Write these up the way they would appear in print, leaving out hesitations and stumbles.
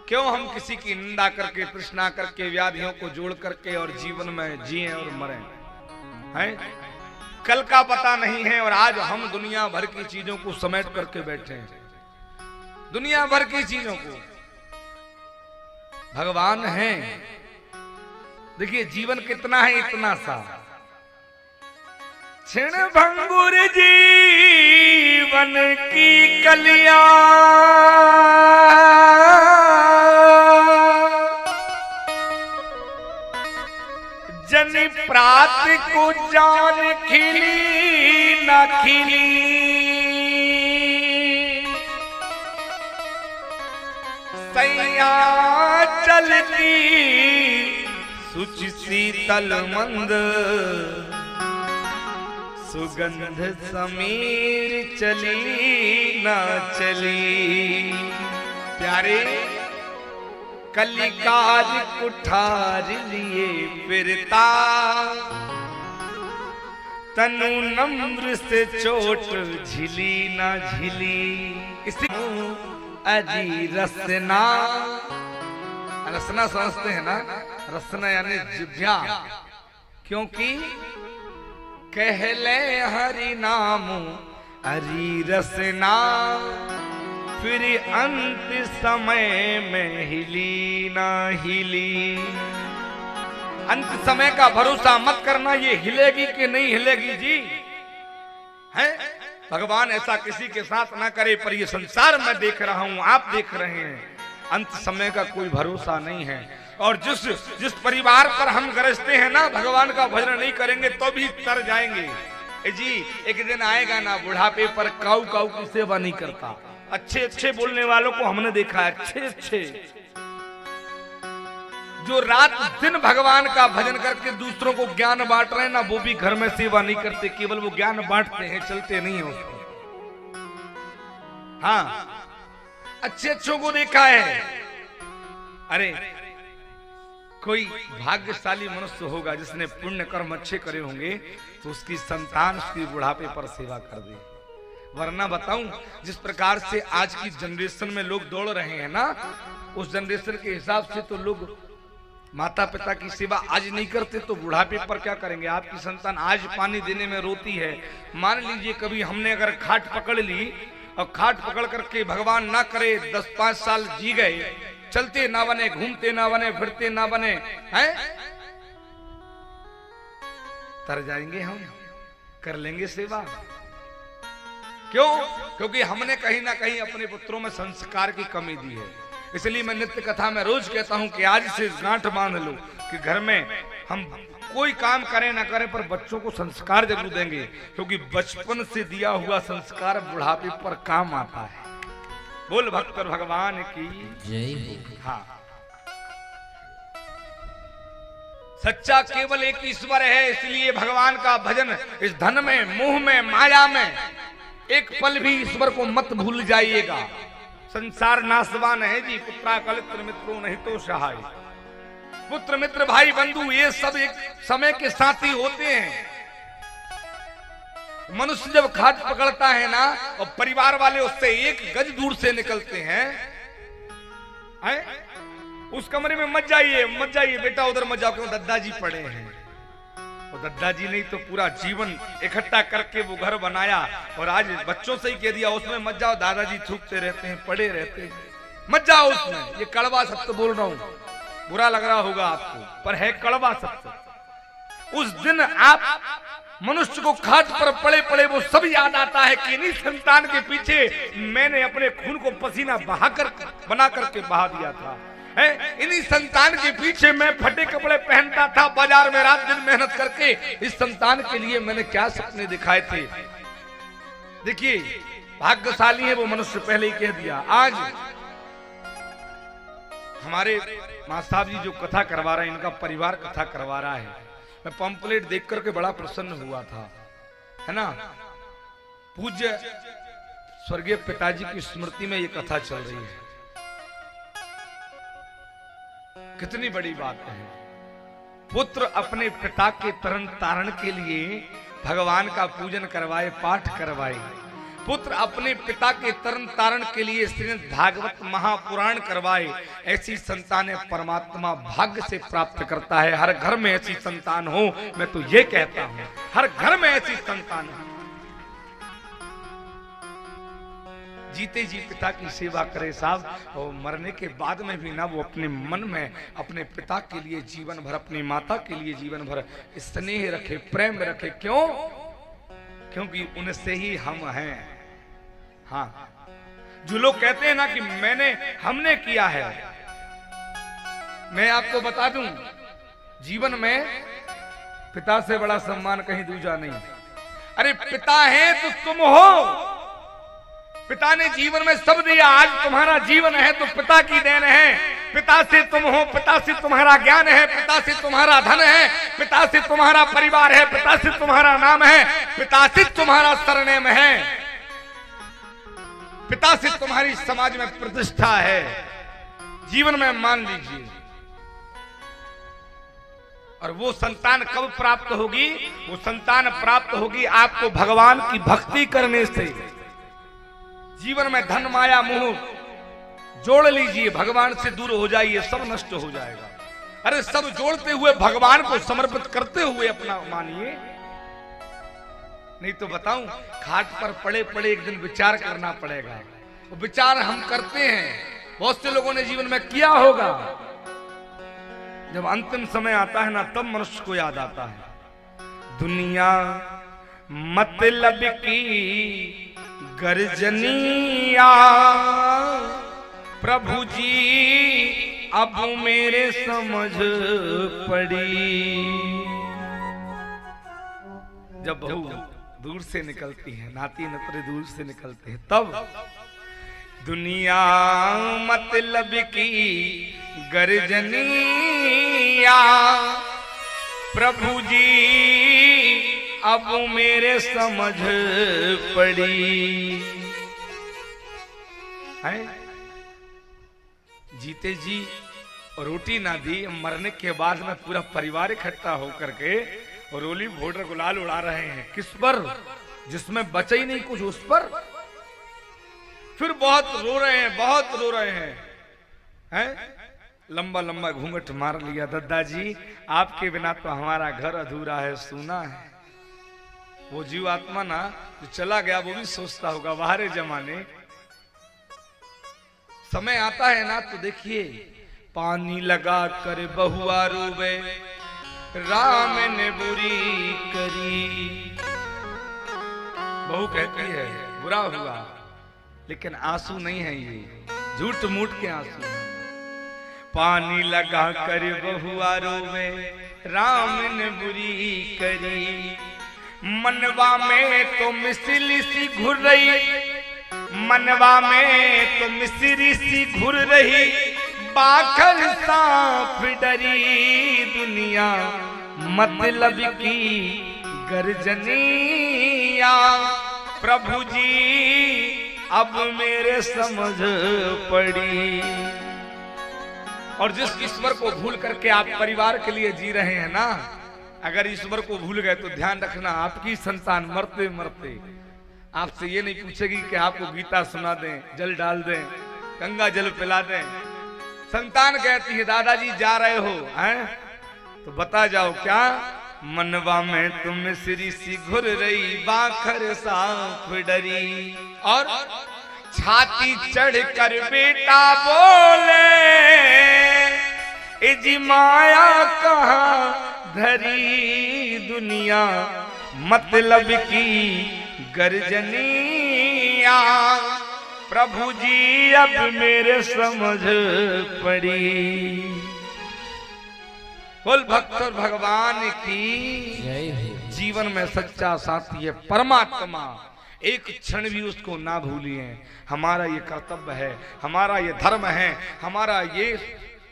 क्यों हम किसी की निंदा करके, तृष्णा करके, व्याधियों को जोड़ करके और जीवन में जिए और मरे हैं? कल का पता नहीं है और आज हम दुनिया भर की चीजों को समेट करके बैठे हैं। दुनिया भर की चीजों को भगवान है। देखिए जीवन कितना है, इतना सा क्षण भंगुर जीवन की कलियां, जन प्रात को जान खिली न खिली, सैया चलती सुच शीतल मंद, सुगंध समीर चली ना चली। प्यारे कलिकाज कुठार लिए फिरता, तनु नम्र से चोट झिली ना झिली। इसी अजी रसना, रसना समझते हैं ना, रसना यानी जिभ्या, क्योंकि कहले हरि नाम हरि रसना, फिर अंत समय में हिली ना हिली। अंत समय का भरोसा मत करना, ये हिलेगी कि नहीं हिलेगी जी, है? भगवान ऐसा किसी के साथ ना करे, पर ये संसार में देख रहा हूं, आप देख रहे हैं, अंत समय का कोई भरोसा नहीं है। और जिस परिवार पर हम गरजते हैं ना, भगवान का भजन नहीं करेंगे तो भी तर जाएंगे जी। एक दिन आएगा ना बुढ़ापे पर काऊ काऊ की सेवा नहीं करता। अच्छे अच्छे बोलने वालों को हमने देखा है, अच्छे अच्छे जो रात दिन भगवान का भजन करके दूसरों को ज्ञान बांट रहे हैं ना, वो भी घर में सेवा नहीं करते, केवल वो ज्ञान बांटते हैं, चलते नहीं है उसको। हाँ, अच्छे अच्छों को देखा है। अरे कोई भाग्यशाली मनुष्य होगा जिसने पुण्य कर्म अच्छे करे होंगे, तो उसकी संतान उसकी बुढ़ापे पर सेवा कर दे। वरना बताऊं, जिस प्रकार से आज की जनरेशन में लोग दौड़ रहे हैं ना, उस जनरेशन के हिसाब से तो लोग माता पिता की सेवा आज नहीं करते तो बुढ़ापे पर क्या करेंगे? आपकी संतान आज पानी देने में रोती है, मान लीजिए कभी हमने अगर खाट पकड़ ली और खाट पकड़ करके भगवान ना करे 10-5 साल जी गए, चलते ना बने, घूमते ना बने, फिरते ना बने, हैं? तर जाएंगे हम, कर लेंगे सेवा। क्यों? क्योंकि हमने कहीं ना कहीं अपने पुत्रों में संस्कार की कमी दी है। इसलिए मैं नित्य कथा में रोज कहता हूं कि आज से गांठ बांध लो कि घर में हम कोई काम करें ना करें, पर बच्चों को संस्कार जरूर देंगे, क्योंकि बचपन से दिया हुआ संस्कार बुढ़ापे पर काम आता है। बोल भक्त भगवान की जय। हाँ, सच्चा केवल एक ईश्वर है, इसलिए भगवान का भजन, इस धन में, मोह में, माया में एक पल भी ईश्वर को मत भूल जाइएगा। संसार नाशवान है जी, पुत्रा कलित्र मित्रों नहीं तो सहाय। पुत्र मित्र भाई बंधु ये सब एक समय के साथी होते हैं। मनुष्य जब खाट पकड़ता है ना, और परिवार वाले उससे 1 गज दूर से निकलते हैं, उस कमरे में मत जाइए, मत जाइए बेटा, उधर मत जाओ, क्यों? दादाजी पड़े हैं। और दादाजी नहीं तो पूरा जीवन इकट्ठा करके वो घर बनाया, और आज बच्चों से ही कह दिया उसमें मत जाओ, दादाजी थूकते रहते हैं, पड़े रहते हैं, मत जाओ उसमें। ये कड़वा सत्य बोल रहा हूं, बुरा लग रहा होगा आपको, पर है कड़वा सत्य। उस दिन आप मनुष्य को खाट पर पड़े पड़े वो सब याद आता है कि इन्हीं संतान के पीछे मैंने अपने खून को पसीना बहाकर बना करके बहा दिया था, इन्हीं संतान के पीछे मैं फटे कपड़े पहनता था, बाजार में रात दिन मेहनत करके इस संतान के लिए मैंने क्या सपने दिखाए थे। देखिए भाग्यशाली है वो मनुष्य, पहले ही कह दिया। आज हमारे मां साहब जी जो कथा करवा रहे हैं, इनका परिवार कथा करवा रहा है, मैं पंपलेट देख करके बड़ा प्रसन्न हुआ था, है ना। पूज्य स्वर्गीय पिताजी की स्मृति में ये कथा चल रही है। कितनी बड़ी बात है। पुत्र अपने पिता के तरन तारण के लिए भगवान का पूजन करवाए, पाठ करवाए, पुत्र अपने पिता के तरन तारण के लिए श्रीमद् भागवत महापुराण करवाए, ऐसी संतानें परमात्मा भाग्य से प्राप्त करता है। हर घर में ऐसी संतान हो, मैं तो ये कहता हूं, हर घर में ऐसी संतान हो। जीते जी पिता की सेवा करे साहब, और मरने के बाद में भी ना वो अपने मन में अपने पिता के लिए जीवन भर, अपनी माता के लिए जीवन भर स्नेह रखे, प्रेम रखे। क्यों? क्योंकि उनसे ही हम हैं। हाँ, जो लोग कहते हैं ना कि हमने किया है, मैं आपको बता दूं, जीवन में पिता से बड़ा सम्मान कहीं दूजा नहीं। अरे पिता है तो तुम हो, पिता ने जीवन में सब दिया, आज तुम्हारा जीवन है तो पिता की देन है। पिता से तुम हो, पिता से तुम्हारा ज्ञान है, पिता से तुम्हारा धन है, पिता से तुम्हारा परिवार है, पिता से तुम्हारा नाम है, पिता से तुम्हारा सरनेम है, पिता से तुम्हारी समाज में प्रतिष्ठा है। जीवन में मान लीजिए। और वो संतान कब प्राप्त होगी? वो संतान प्राप्त होगी आपको भगवान की भक्ति करने से। जीवन में धन माया मोह जोड़ लीजिए, भगवान से दूर हो जाइए, सब नष्ट हो जाएगा। अरे सब जोड़ते हुए भगवान को समर्पित करते हुए अपना मानिए, नहीं तो बताऊं, खाट पर पड़े पड़े एक दिन विचार करना पड़ेगा। वो विचार हम करते हैं, बहुत से लोगों ने जीवन में किया होगा। जब अंतिम समय आता है ना, तब मनुष्य को याद आता है, दुनिया मतलब की गर्जनिया, प्रभु जी अब मेरे समझ पड़ी। जब बहू दूर से निकलती है, नाती नतरे दूर से निकलते हैं, तब दुनिया मतलब की गर्जनिया, प्रभु जी अब मेरे समझ पड़ी है। जीते जी रोटी ना दी, मरने के बाद में पूरा परिवार इकट्ठा होकर के और रोली भोटर गुलाल उड़ा रहे हैं। किस पर? जिसमें बचा ही नहीं कुछ, उस पर। फिर बहुत रो रहे हैं, बहुत रो रहे हैं। लंबा लंबा घूंघट मार लिया, दादाजी आपके बिना तो हमारा घर अधूरा है, सूना है। वो जीव आत्मा ना जो चला गया, वो भी सोचता होगा बाहर जमाने। समय आता है ना तो देखिए, पानी लगा कर बहुआ रोवे, राम ने बुरी करी। बहू कहती है बुरा हुआ, लेकिन आंसू नहीं है ये, झूठ मूठ के आंसू है। पानी लगा कर बहुआ रोवे, राम ने बुरी करी। मनवा में तो मिसरी सी घुर रही, मनवा में तो मिसरी सी घुर रही, बाखर सांप डरी। दुनिया मतलब की गर्जनिया, प्रभु जी अब मेरे समझ पड़ी। और जिस ईश्वर को भूल करके आप परिवार के लिए जी रहे हैं ना, अगर ईश्वर को भूल गए तो ध्यान रखना, आपकी संतान मरते मरते आपसे ये नहीं पूछेगी कि आपको गीता सुना दें, जल डाल दें, गंगा जल पिला दें। संतान कहती है दादाजी जा रहे हो हैं, तो बता जाओ क्या? मनवा में तुम श्री सी घुर रही, बाखर सांप डरी। और छाती चढ़ कर बेटा बोले, इजी माया कहाँ धरी। दुनिया मतलब की गर्जनिया, प्रभु जी अब मेरे समझ पड़ी। बोल भक्त और भगवान की। जीवन में सच्चा साथी है परमात्मा, एक क्षण भी उसको ना भूलिए। हमारा ये कर्तव्य है, हमारा ये धर्म है,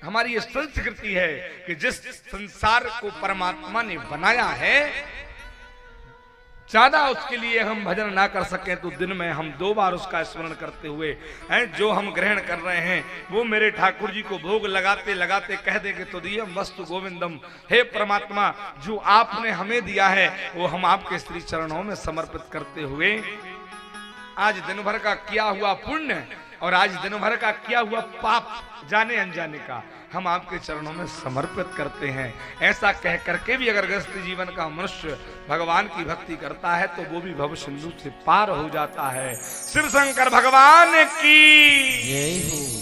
हमारी ये संस्कृति है कि जिस संसार को परमात्मा ने बनाया है, ज्यादा उसके लिए हम भजन ना कर सकें तो दिन में हम 2 बार उसका स्मरण करते हुए हैं, जो हम ग्रहण कर रहे हैं वो मेरे ठाकुर जी को भोग लगाते लगाते कह देंगे तो दियम वस्तु गोविंदम। हे परमात्मा, जो आपने हमें दिया है वो हम आपके श्री चरणों में समर्पित करते हुए आज दिन भर का किया हुआ पुण्य और आज दिन भर का किया हुआ पाप जाने अनजाने का हम आपके चरणों में समर्पित करते हैं। ऐसा कह करके भी अगर गृहस्थ जीवन का मनुष्य भगवान की भक्ति करता है तो वो भी भव सिंधु से पार हो जाता है। शिव शंकर भगवान की जय हो।